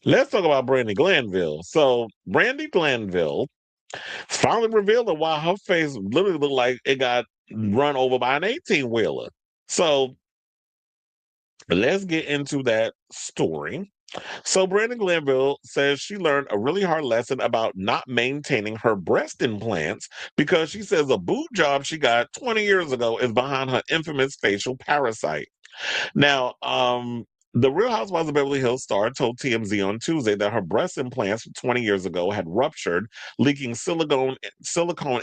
Let's talk about Brandi Glanville. So Brandi Glanville finally revealed that why her face literally looked like it got run over by an 18-wheeler. So let's get into that story. So Brandon Glanville says she learned a really hard lesson about not maintaining her breast implants because she says a boob job she got 20 years ago is behind her infamous facial parasite. Now, the Real Housewives of Beverly Hills star told TMZ on Tuesday that her breast implants from 20 years ago had ruptured, leaking silicone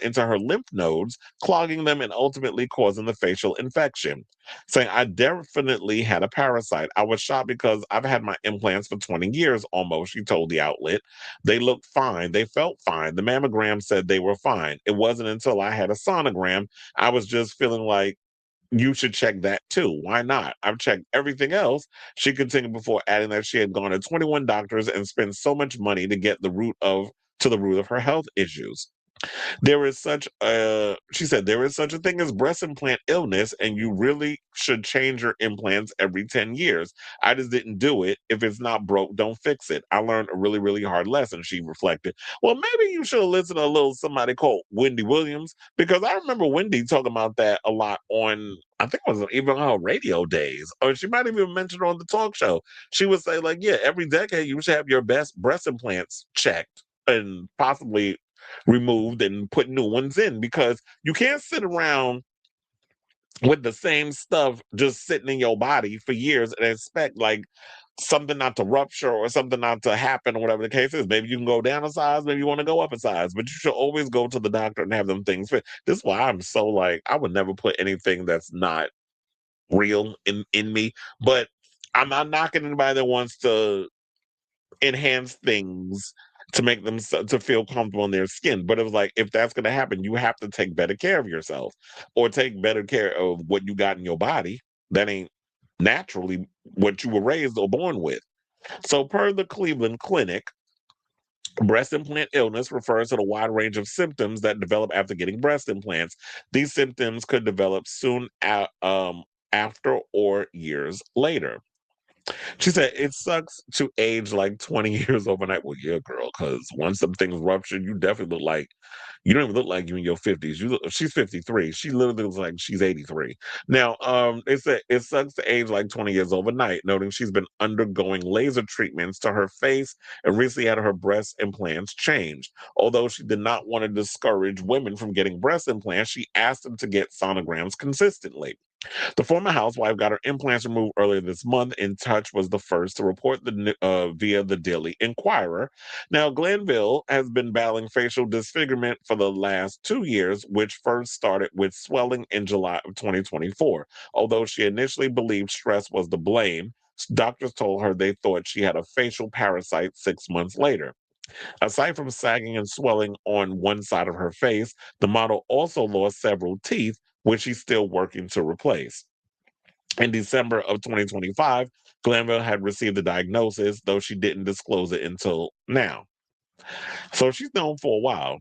into her lymph nodes, clogging them and ultimately causing the facial infection. Saying, I definitely had a parasite. I was shocked because I've had my implants for 20 years almost, she told the outlet. They looked fine. They felt fine. The mammogram said they were fine. It wasn't until I had a sonogram I was just feeling like you should check that too. Why not? I've checked everything else. She continued before adding that she had gone to 21 doctors and spent so much money to get the root of her health issues. There is such a She said there is such a thing as breast implant illness, and you really should change your implants every 10 years. I just didn't do it. If it's not broke, don't fix it. I learned a really, really hard lesson, she reflected. Well, maybe you should have listened to a little somebody called Wendy Williams, because I remember Wendy talking about that a lot on, I think it was even on her radio days, or she might even mention it on the talk show. She would say, like, yeah, every decade you should have your best breast implants checked and possibly removed and put new ones in, because you can't sit around with the same stuff just sitting in your body for years and expect like something not to rupture or something not to happen or whatever the case is. Maybe you can go down a size, maybe you want to go up a size, but you should always go to the doctor and have them things fit. This is why I'm so like, I would never put anything that's not real in me. But I'm not knocking anybody that wants to enhance things to make them to feel comfortable in their skin. But it was like, if that's going to happen, you have to take better care of yourself, or take better care of what you got in your body that ain't naturally what you were raised or born with. So, per the Cleveland Clinic, breast implant illness refers to the wide range of symptoms that develop after getting breast implants. These symptoms could develop after or years later. She said, it sucks to age like 20 years overnight. Well, yeah, girl, because once some things rupture, you definitely look like, you don't even look like you in your 50s. She's 53. She literally looks like she's 83. Now, it said it sucks to age like 20 years overnight, noting she's been undergoing laser treatments to her face and recently had her breast implants changed. Although she did not want to discourage women from getting breast implants, she asked them to get sonograms consistently. The former housewife got her implants removed earlier this month. In Touch was the first to report via the Daily Inquirer. Now, Glanville has been battling facial disfigurement for the last 2 years, which first started with swelling in July of 2024. Although she initially believed stress was to blame, doctors told her they thought she had a facial parasite 6 months later. Aside from sagging and swelling on one side of her face, the model also lost several teeth, which she's still working to replace. In December of 2025, Glanville had received the diagnosis, though she didn't disclose it until now. So she's known for a while.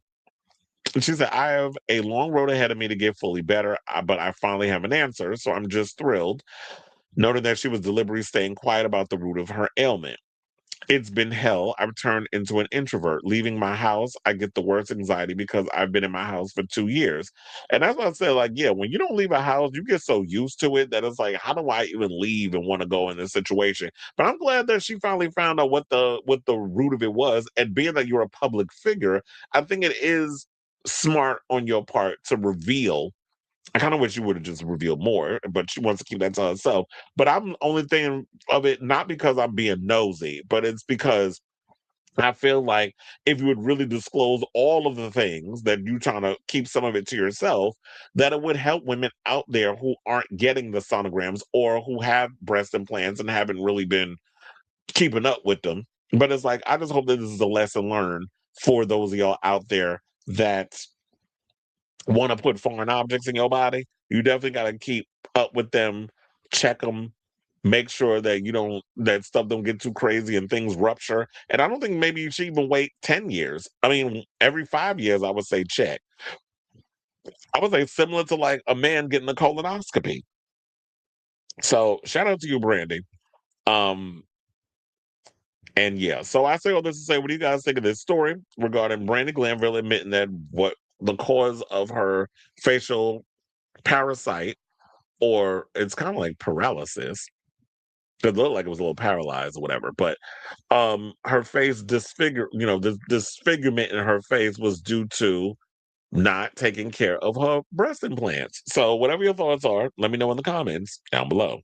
She said, I have a long road ahead of me to get fully better, but I finally have an answer, so I'm just thrilled. Noting that she was deliberately staying quiet about the root of her ailment. It's been hell. I've turned into an introvert. Leaving my house, I get the worst anxiety because I've been in my house for 2 years. And that's what I said. Like, yeah, when you don't leave a house, you get so used to it that it's like, how do I even leave and want to go in this situation? But I'm glad that she finally found out what the root of it was. And being that you're a public figure, I think it is smart on your part to reveal. I kind of wish you would have just revealed more, but she wants to keep that to herself. But I'm only thinking of it not because I'm being nosy, but it's because I feel like if you would really disclose all of the things that you trying to keep some of it to yourself, that it would help women out there who aren't getting the sonograms or who have breast implants and haven't really been keeping up with them. But it's like, I just hope that this is a lesson learned for those of y'all out there that want to put foreign objects in your body. You definitely got to keep up with them, check them, make sure that that stuff don't get too crazy and things rupture. And I don't think maybe you should even wait 10 years. I mean, every 5 years, I would say check. I would say similar to like a man getting a colonoscopy. So shout out to you, Brandy. Um, And yeah, so I say all this to say, what do you guys think of this story regarding Brandi Glanville admitting that what the cause of her facial parasite, or it's kind of like paralysis, because it looked like it was a little paralyzed or whatever, but her face this disfigurement in her face was due to not taking care of her breast implants. So whatever your thoughts are, let me know in the comments down below.